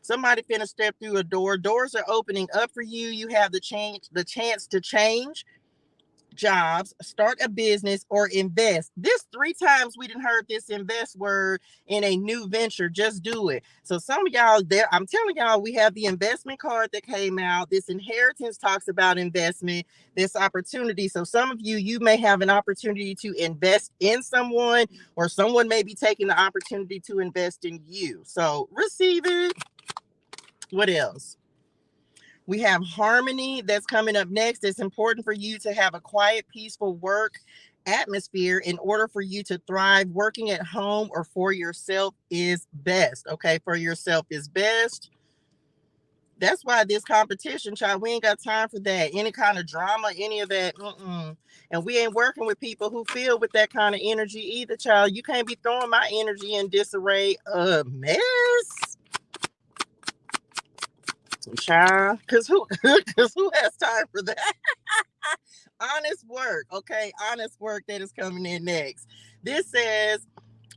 Somebody finna step through a door. Doors are opening up for you. You have the chance to change jobs, start a business, or invest. This 3 times we didn't heard this invest word in a new venture. Just do it. So some of y'all there, I'm telling y'all, we have the investment card that came out. This inheritance talks about investment, this opportunity. So some of you, you may have an opportunity to invest in someone, or someone may be taking the opportunity to invest in you. So receive it. What else? We have harmony that's coming up next. It's important for you to have a quiet, peaceful work atmosphere in order for you to thrive. Working at home or for yourself is best. Okay, for yourself is best. That's why this competition, child, we ain't got time for that. Any kind of drama, any of that. And we ain't working with people who feel with that kind of energy either, child. You can't be throwing my energy in disarray. A mess. Child, cause who has time for that? Honest work, okay? Honest work that is coming in next. This says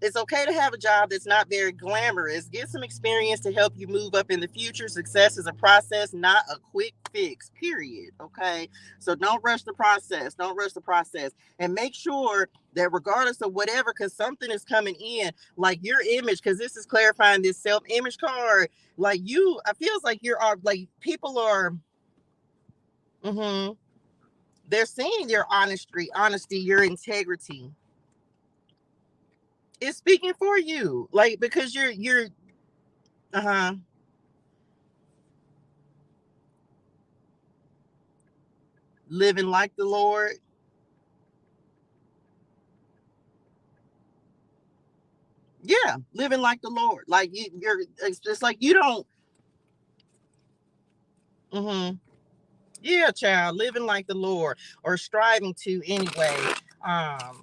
it's okay to have a job that's not very glamorous. Get some experience to help you move up in the future. Success is a process, not a quick fix, period. Okay. So don't rush the process. Don't rush the process. And make sure that regardless of whatever, because something is coming in, like your image, because this is clarifying this self-image card. Like you, I feels like you're like people are they're seeing your honesty, your integrity. It's speaking for you. Like because you're uh-huh. Living like the Lord. Yeah, living like the Lord. Like you're it's just like you don't mm-hmm. Yeah, child, living like the Lord or striving to anyway. Um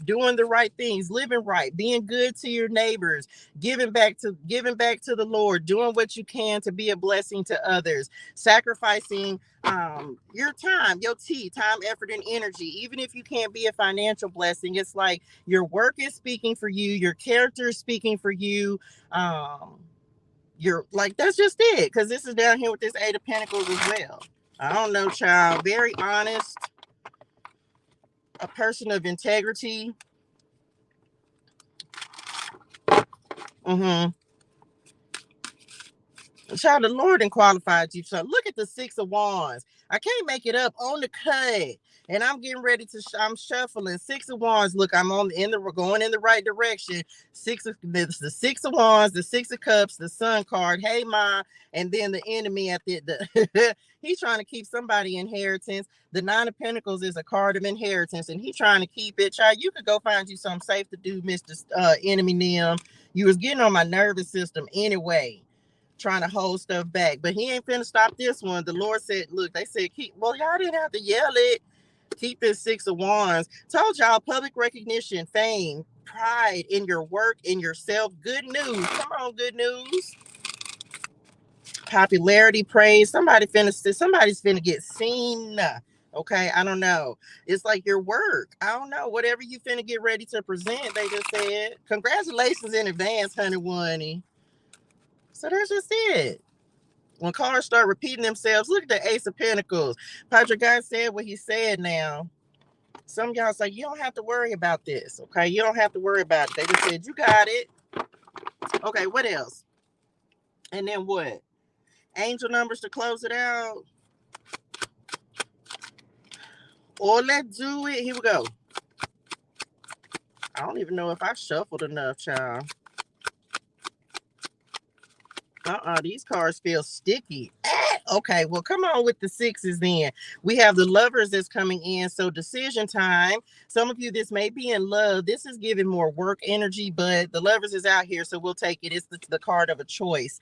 doing the right things, living right, being good to your neighbors, giving back to the Lord, doing what you can to be a blessing to others, sacrificing your time, your time, effort, and energy. Even if you can't be a financial blessing, it's like your work is speaking for you, your character is speaking for you. You're like that's just it, because this is down here with this Eight of Pentacles as well. I don't know, child. Very honest, a person of integrity. Mm-hmm. Child, the Lord and qualified you. So look at the Six of Wands. I can't make it up on the cut. And I'm getting ready to, I'm shuffling. Six of Wands. Look, I'm we're going in the right direction. The Six of Wands, the Six of Cups, the Sun card. Hey, Ma. And then the enemy at the he's trying to keep somebody inheritance. The Nine of Pentacles is a card of inheritance, and he's trying to keep it. Child, you could go find you something safe to do, Mr. Enemy Nim. You was getting on my nervous system anyway, trying to hold stuff back. But he ain't finna stop this one. The Lord said, look, they said, y'all didn't have to yell it. Keep this Six of Wands. Told y'all public recognition, fame, pride in your work, in yourself. Good news. Come on, good news. Popularity, praise. Somebody's finna get seen. Okay, I don't know. It's like your work. I don't know. Whatever you finna get ready to present, they just said. Congratulations in advance, honey Wunny. So that's just it. When cards start repeating themselves, look at the Ace of Pentacles. Padre God said what he said now. Some of y'all say, you don't have to worry about this, okay? You don't have to worry about it. They just said, you got it. Okay, what else? And then what? Angel numbers to close it out. Or let's do it. Here we go. I don't even know if I shuffled enough, child. These cards feel sticky. Okay, well, come on with the sixes then. We have the Lovers that's coming in. So decision time. Some of you, this may be in love. This is giving more work energy, but the Lovers is out here, so we'll take it. It's the card of a choice.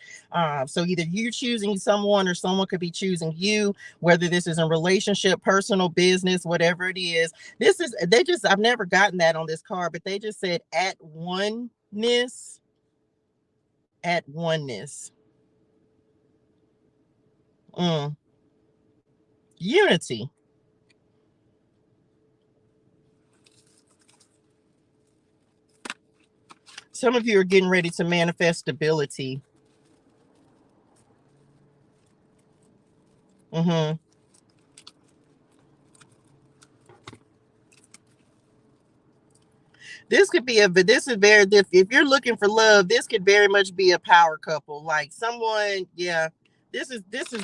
So either you choosing someone or someone could be choosing you, whether this is a relationship, personal, business, whatever it is. I've never gotten that on this card, but they just said at oneness. At oneness. Unity. Some of you are getting ready to manifest stability. Mm-hmm. This could be a, but this is very different. If you're looking for love, this could very much be a power couple. Like someone, yeah. This is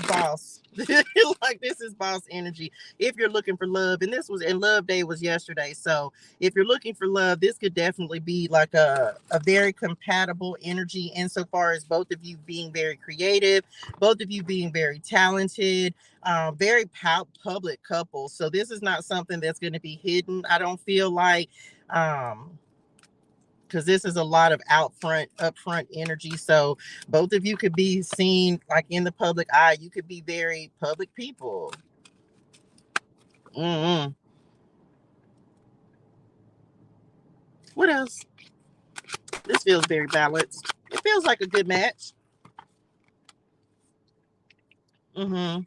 boss. Like this is boss energy. If you're looking for love, and this was and love day was yesterday. So if you're looking for love, this could definitely be like a very compatible energy insofar as both of you being very creative, both of you being very talented, very public couple. So this is not something that's going to be hidden. I don't feel like because this is a lot of upfront energy. So both of you could be seen like in the public eye. You could be very public people. Mm-hmm. What else? This feels very balanced. It feels like a good match. Mm-hmm.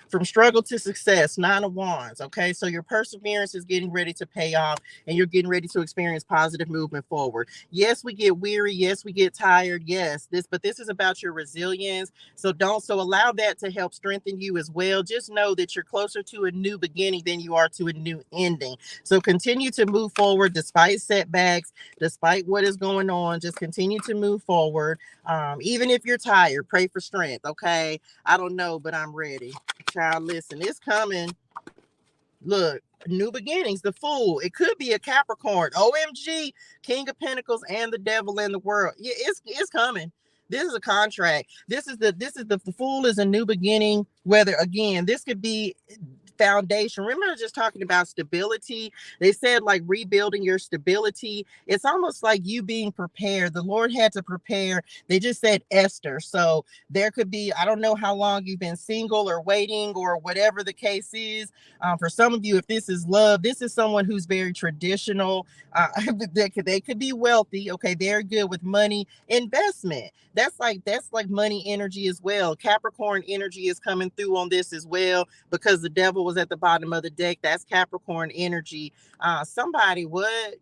From struggle to success, 9 of Wands. Okay, so your perseverance is getting ready to pay off, and you're getting ready to experience positive movement forward. Yes, we get weary. Yes, we get tired. Yes, but this is about your resilience. So allow that to help strengthen you as well. Just know that you're closer to a new beginning than you are to a new ending. So continue to move forward despite setbacks, despite what is going on. Just continue to move forward. Even if you're tired, pray for strength. Okay, I don't know, but I'm ready. Child, listen, it's coming. Look, new beginnings, the Fool. It could be a Capricorn. OMG, King of Pentacles and the Devil in the world. Yeah, it's coming. This is a contract. The Fool is a new beginning. Whether again, this could be foundation. Remember just talking about stability. They said like rebuilding your stability. It's almost like you being prepared. The Lord had to prepare. They just said Esther. So there could be, I don't know how long you've been single or waiting or whatever the case is. For some of you, if this is love, this is someone who's very traditional. They could be wealthy. Okay, they're good with money investment. That's like money energy as well. Capricorn energy is coming through on this as well because the devil was at the bottom of the deck. That's Capricorn energy. Somebody what?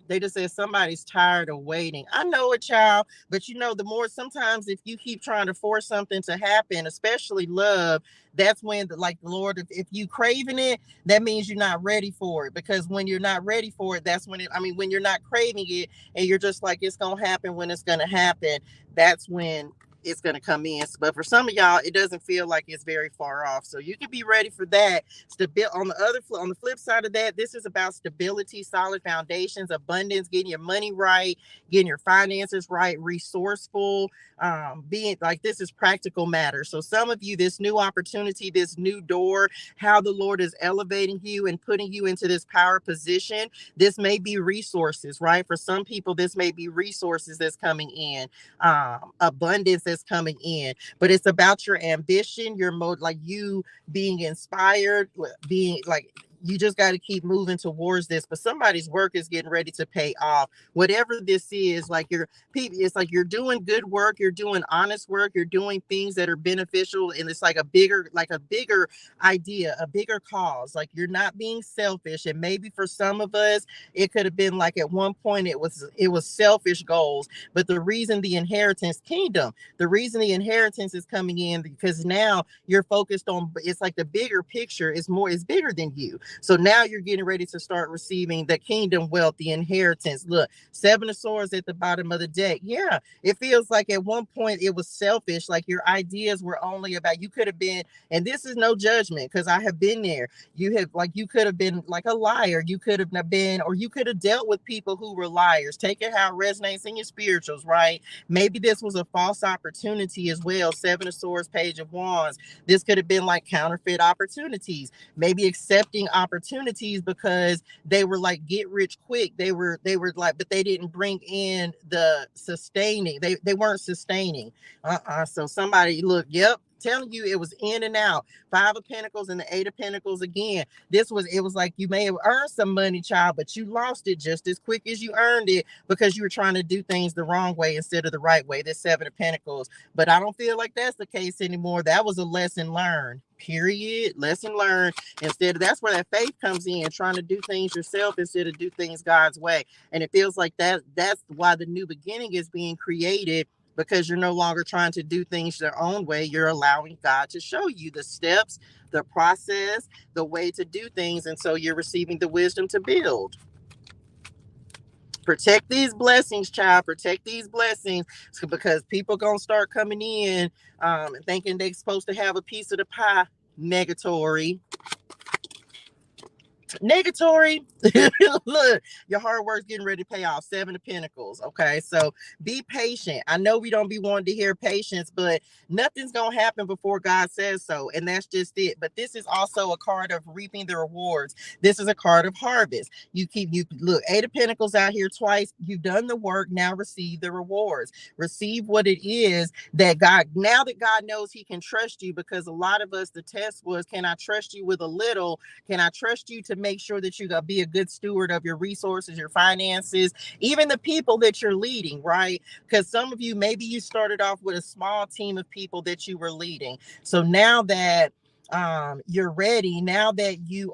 They just said somebody's tired of waiting. I know it, child, but the more sometimes if you keep trying to force something to happen, especially love, that's when like the Lord, if you craving it, that means you're not ready for it. Because when you're not ready for it, that's when when you're not craving it and you're just like it's gonna happen when it's gonna happen, that's when it's going to come in. But for some of y'all, it doesn't feel like it's very far off. So you can be ready for that. On the flip side of that, this is about stability, solid foundations, abundance, getting your money right, getting your finances right, resourceful, being like this is practical matters. So some of you, this new opportunity, this new door, how the Lord is elevating you and putting you into this power position. This may be resources, right? For some people, this may be resources that's coming in, abundance that's coming in, but it's about your ambition, your mode, like you being inspired, being like you just got to keep moving towards this. But somebody's work is getting ready to pay off. Whatever this is, like it's like you're doing good work, you're doing honest work, you're doing things that are beneficial, and it's like a bigger idea, a bigger cause. Like you're not being selfish. And maybe for some of us, it could have been like at one point it was selfish goals. But the reason the inheritance is coming in because now you're focused on, it's like the bigger picture is bigger than you. So now you're getting ready to start receiving the kingdom wealth, the inheritance. Look, 7 of Swords at the bottom of the deck. Yeah, it feels like at one point it was selfish. Like your ideas were only about, you could have been, and this is no judgment because I have been there. You could have been like a liar. You could have been, or you could have dealt with people who were liars. Take it how it resonates in your spirituals, right? Maybe this was a false opportunity as well. 7 of Swords, Page of Wands. This could have been like counterfeit opportunities. Maybe accepting opportunities because they were like get rich quick. They were like, but they didn't bring in the sustaining. They weren't sustaining. So somebody look, yep, telling you it was in and out. 5 of Pentacles and the 8 of Pentacles again. It was like you may have earned some money, child, but you lost it just as quick as you earned it because you were trying to do things the wrong way instead of the right way. This 7 of Pentacles. But I don't feel like that's the case anymore. That was a lesson learned. Period. Lesson learned. That's where that faith comes in, trying to do things yourself instead of do things God's way. And it feels like that's why the new beginning is being created because you're no longer trying to do things your own way. You're allowing God to show you the steps, the process, the way to do things. And so you're receiving the wisdom to build. Protect these blessings, child. Protect these blessings, because people gonna start coming in thinking they're supposed to have a piece of the pie. Negatory. Negatory. Look, your hard work's getting ready to pay off. 7 of Pentacles. Okay, so be patient. I know we don't be wanting to hear patience, but nothing's gonna happen before God says so, and that's just it. But this is also a card of reaping the rewards. This is a card of harvest. You look, 8 of Pentacles out here twice. You've done the work. Now receive the rewards. Receive what it is that God. Now that God knows He can trust you, because a lot of us, the test was, can I trust you with a little? Can I trust you to make sure that you got be a good steward of your resources, your finances, even the people that you're leading, right? Because some of you, maybe you started off with a small team of people that you were leading. So now that you're ready, now that you've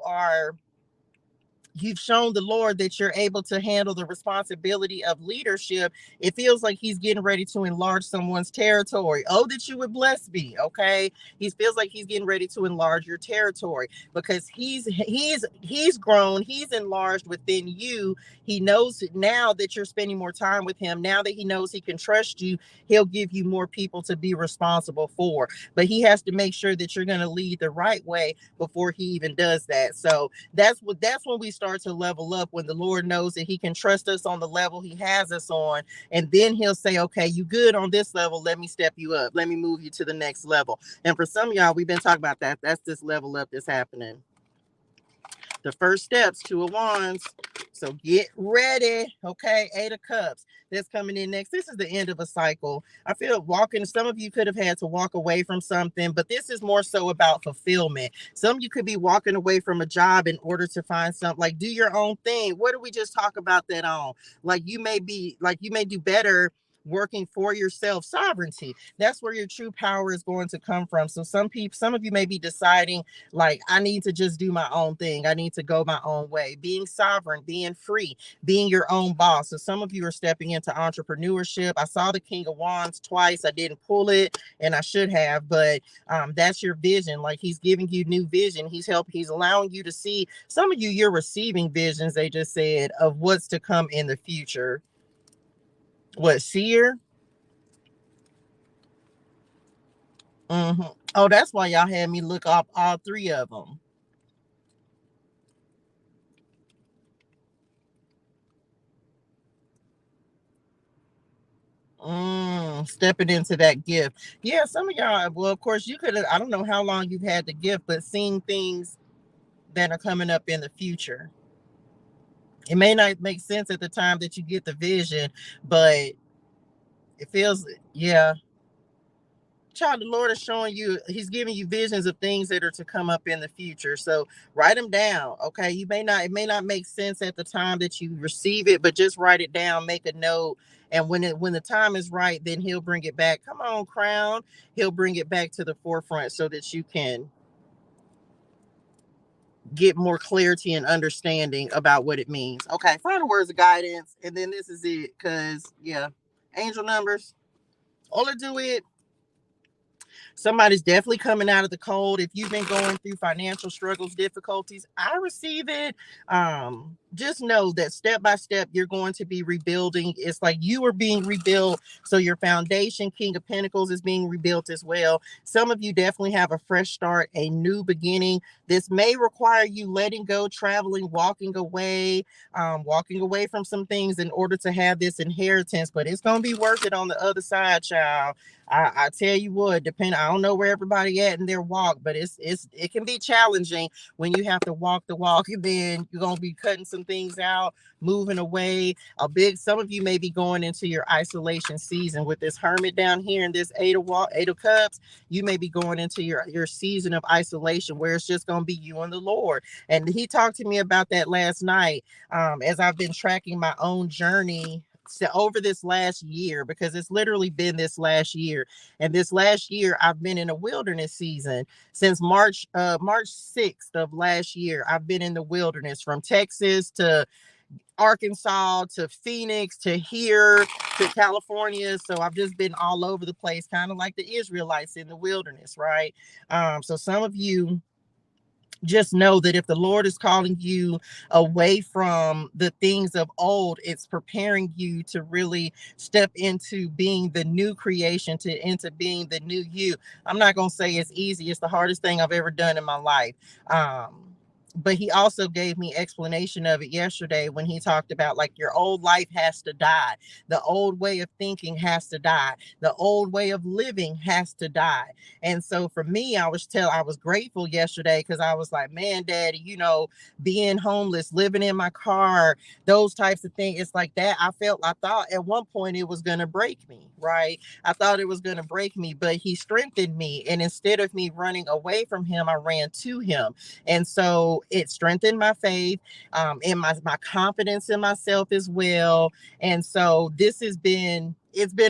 shown the Lord that you're able to handle the responsibility of leadership, it feels like He's getting ready to enlarge someone's territory. Oh, that you would bless me, okay? He feels like He's getting ready to enlarge your territory, because he's grown, He's enlarged within you. He knows now that you're spending more time with Him. Now that He knows He can trust you, He'll give you more people to be responsible for. But He has to make sure that you're going to lead the right way before He even does that. So that's when we start to level up, when the Lord knows that He can trust us on the level He has us on, and then He'll say, okay, you good on this level, let me step you up, let me move you to the next level. And for some of y'all, we've been talking about that. That's this level up that's happening. The first steps, 2 of Wands. So get ready. Okay, 8 of Cups. That's coming in next. This is the end of a cycle. I feel walking, some of you could have had to walk away from something, but this is more so about fulfillment. Some of you could be walking away from a job in order to find something, like do your own thing. What did we just talk about that on? Like you may do better working for yourself. Sovereignty. That's where your true power is going to come from. So some of you may be deciding, like, I need to just do my own thing. I need to go my own way. Being sovereign, being free, being your own boss. So some of you are stepping into entrepreneurship. I saw the King of Wands twice. I didn't pull it, and I should have, but that's your vision. Like, He's giving you new vision. He's allowing you to see. Some of you, you're receiving visions, they just said, of what's to come in the future. What, seer? Mm-hmm. Oh, that's why y'all had me look up all 3 of them. Stepping into that gift. Yeah, some of y'all, well, of course, you could have, I don't know how long you've had the gift, but seeing things that are coming up in the future. It may not make sense at the time that you get the vision, but it feels, yeah. Child, the Lord is showing you, He's giving you visions of things that are to come up in the future. So write them down. Okay. It may not make sense at the time that you receive it, but just write it down, make a note. And when the time is right, then He'll bring it back. Come on, Crown. He'll bring it back to the forefront so that you can get more clarity and understanding about what it means. Okay. Final words of guidance. And then this is it. Cause yeah, angel numbers. Only do it. Somebody's definitely coming out of the cold. If you've been going through financial struggles, difficulties, I receive it. Just know that step by step, you're going to be rebuilding. It's like you are being rebuilt. So your foundation, King of Pentacles, is being rebuilt as well. Some of you definitely have a fresh start, a new beginning. This may require you letting go, traveling, walking away from some things in order to have this inheritance, but it's going to be worth it on the other side, child. I tell you what, I don't know where everybody at in their walk, but it can be challenging when you have to walk the walk, and then you're gonna be cutting some things out, moving away. Some of you may be going into your isolation season with this Hermit down here and this Eight of Cups. You may be going into your season of isolation where it's just gonna be you and the Lord. And He talked to me about that last night, as I've been tracking my own journey over this last year, because it's literally been this last year. And this last year I've been in a wilderness season since March 6th of last year. I've been in the wilderness, from Texas to Arkansas to Phoenix to here to California. So I've just been all over the place, kind of like the Israelites in the wilderness, right? So some of you just know that if the Lord is calling you away from the things of old, it's preparing you to really step into being the new creation, to into being the new you. I'm not gonna say it's easy. It's the hardest thing I've ever done in my life. But he also gave me explanation of it yesterday when he talked about like your old life has to die. The old way of thinking has to die. The old way of living has to die. And so for me, I was grateful yesterday because I was like, man, daddy, being homeless, living in my car, those types of things. It's like that. I thought at one point it was gonna break me, right? I thought it was gonna break me, but he strengthened me. And instead of me running away from him, I ran to him. And so it strengthened my faith, and my confidence in myself as well. And so it's been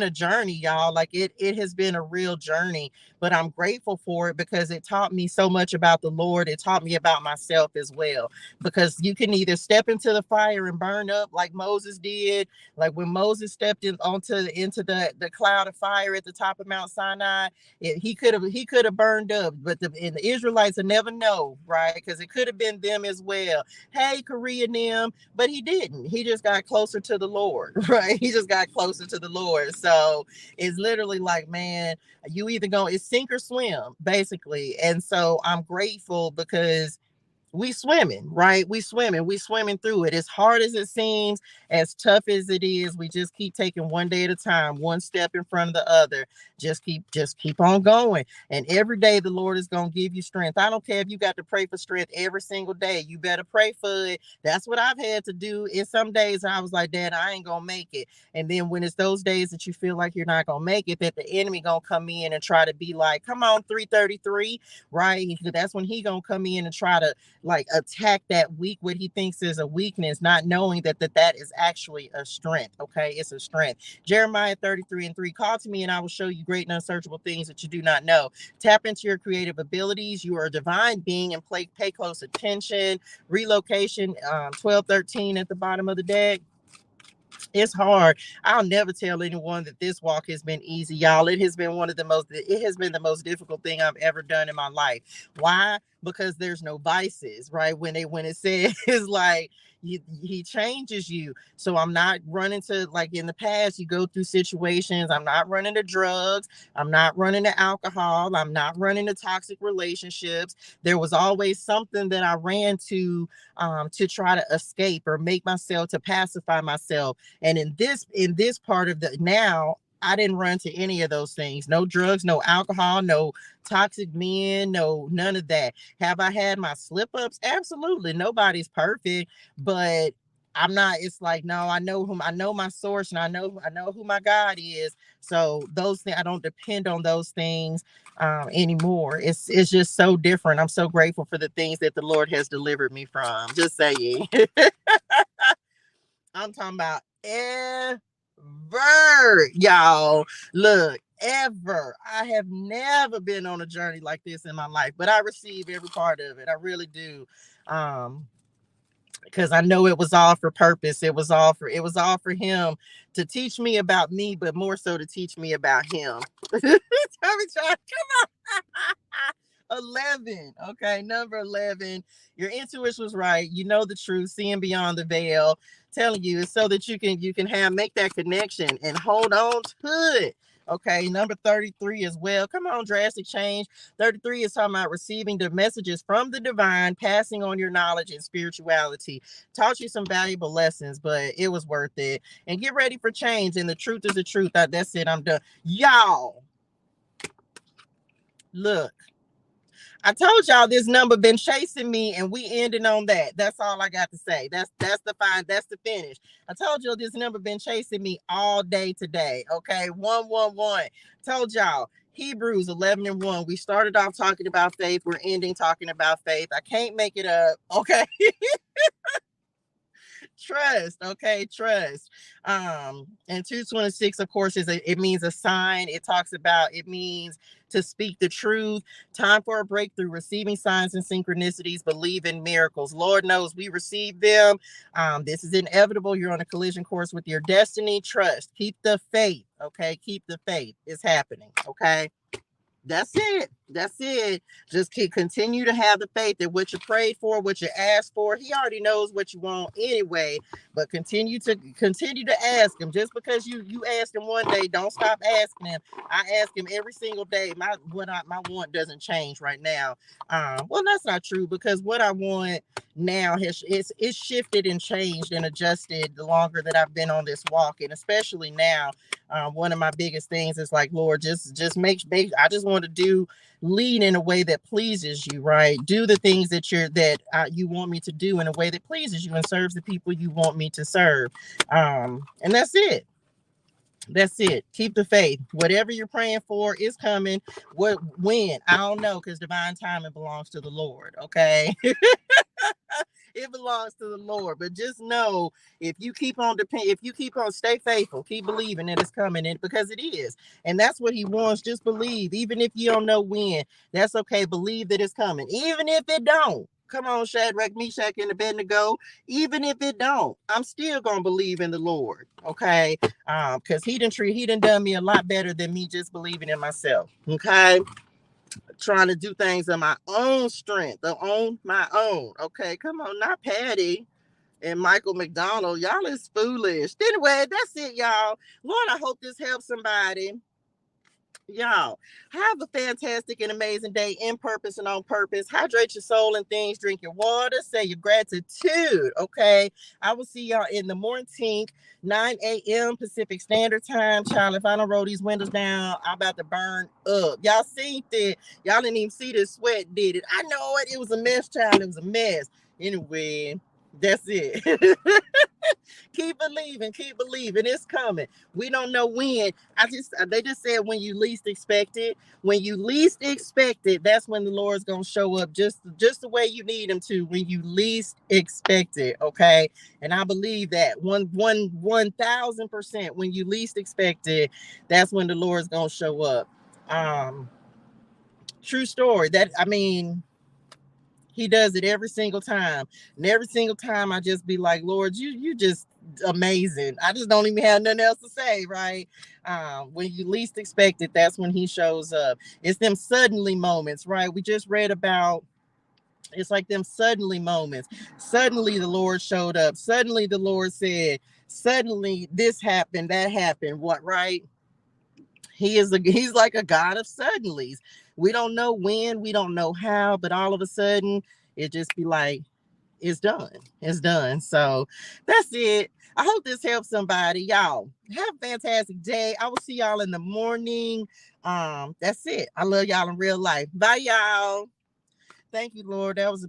a journey, y'all. Like it has been a real journey, but I'm grateful for it because it taught me so much about the Lord. It taught me about myself as well, because you can either step into the fire and burn up like Moses did, like when Moses stepped into the cloud of fire at the top of Mount Sinai. He could have burned up, but the Israelites will never know, right? Because it could have been them as well. Hey, Korea and them, but he didn't. He just got closer to the Lord, right? He just got closer to the Lord. So it's literally like, man, you either go, it's sink or swim, basically. And so I'm grateful because we swimming, right? We swimming through it. As hard as it seems, as tough as it is, we just keep taking one day at a time, one step in front of the other. Just keep on going. And every day the Lord is going to give you strength. I don't care if you got to pray for strength every single day. You better pray for it. That's what I've had to do. In some days I was like, Dad, I ain't gonna make it. And then when it's those days that you feel like you're not gonna make it, that the enemy gonna come in and try to be like, come on, 333, right? That's when he gonna come in and try to like attack that what he thinks is a weakness, not knowing that is actually a strength. Okay, it's a strength. Jeremiah 33:3, call to me and I will show you great and unsearchable things that you do not know. Tap into your creative abilities. You are a divine being, and pay close attention. Relocation 12:13 at the bottom of the deck. It's hard. I'll never tell anyone that this walk has been easy, y'all. It has been the most difficult thing I've ever done in my life. Why? Because there's no vices, right? When it says like he changes you. So I'm not running to, like in the past, you go through situations. I'm not running to drugs. I'm not running to alcohol. I'm not running to toxic relationships. There was always something that I ran to try to escape or make myself, to pacify myself. And in this part of the now, I didn't run to any of those things. No drugs, no alcohol, no toxic men, no none of that. Have I had my slip ups? Absolutely. Nobody's perfect, but I'm not. It's like, no, I know my source, and I know who my God is. So those things, I don't depend on those things anymore. It's just so different. I'm so grateful for the things that the Lord has delivered me from. Just saying. I'm talking about ever, y'all. Look, ever. I have never been on a journey like this in my life, but I receive every part of it. I really do. Um, because I know it was all for purpose. It was all for him to teach me about me, but more so to teach me about him. Come on. 11. Okay, number 11. Your intuition was right. You know the truth, seeing beyond the veil. Telling you, it's so that you can have make that connection and hold on to it. Okay, number 33 as well. Come on, drastic change. 33 is talking about receiving the messages from the divine, passing on your knowledge and spirituality. Taught you some valuable lessons, but it was worth it. And get ready for change. And the truth is the truth. That's it. I'm done. Y'all, look. I told y'all this number been chasing me, and we ending on that. That's all I got to say. That's the finish. I told you this number been chasing me all day today. Okay, 111. Told y'all. Hebrews 11:1. We started off talking about faith. We're ending talking about faith. I can't make it up. Okay. Trust. Okay, trust. And 226, of course, it means a sign. It means to speak the truth. Time for a breakthrough, receiving signs and synchronicities, believe in miracles. Lord knows we receive them. This is inevitable. You're on a collision course with your destiny. Trust. Keep the faith. Okay, keep the faith. It's happening. Okay. That's it. That's it. Just continue to have the faith that what you prayed for, what you asked for, he already knows what you want anyway. But continue to ask him. Just because you asked him one day, don't stop asking him. I ask him every single day. My want doesn't change right now. Well, that's not true, because what I want now it's shifted and changed and adjusted the longer that I've been on this walk, and especially now. One of my biggest things is like, Lord, just make I just want to lead in a way that pleases you, right? Do the things that you want me to do in a way that pleases you and serves the people you want me to serve. And that's it. That's it. Keep the faith. Whatever you're praying for is coming. When? I don't know, because divine timing belongs to the Lord. Okay. It belongs to the Lord. But just know, if you keep on stay faithful, keep believing that it's coming in, because it is. And that's what he wants. Just believe. Even if you don't know when, that's okay. Believe that it's coming. Even if it don't. Come on, Shadrach, Meshach, and Abednego. Even if it don't, I'm still gonna believe in the Lord. Okay. Because he done done me a lot better than me just believing in myself. Okay. Trying to do things on my own strength, on my own. Okay, come on, not Patty and Michael McDonald. Y'all is foolish. Anyway, that's it, y'all. Lord, I hope this helps somebody. Y'all, have a fantastic and amazing day in purpose and on purpose. Hydrate your soul and things. Drink your water. Say your gratitude. Okay. I will see y'all in the morning, 9 a.m. Pacific Standard Time. Child, if I don't roll these windows down, I'm about to burn up. Y'all seen it. Y'all didn't even see the sweat, did it? I know it. It was a mess, child. It was a mess. Anyway, that's it. Keep believing, it's coming. We don't know when. They just said when you least expect it. When you least expect it, that's when the Lord's gonna show up, just the way you need him to, when you least expect it. Okay. And I believe that 1,000%, when you least expect it, that's when the Lord's gonna show up. True story. He does it every single time. And every single time I just be like, Lord, you just amazing. I just don't even have nothing else to say, right? When you least expect it, that's when he shows up. It's them suddenly moments, right? We just read about, it's like them suddenly moments. Suddenly the Lord showed up. Suddenly the Lord said, suddenly this happened, that happened. What, right? He's like a God of suddenlies. We don't know when, we don't know how, but all of a sudden it just be like, it's done. It's done. So that's it. I hope this helps somebody. Y'all have a fantastic day. I will see y'all in the morning. That's it. I love y'all in real life. Bye, y'all. Thank you, Lord. That was a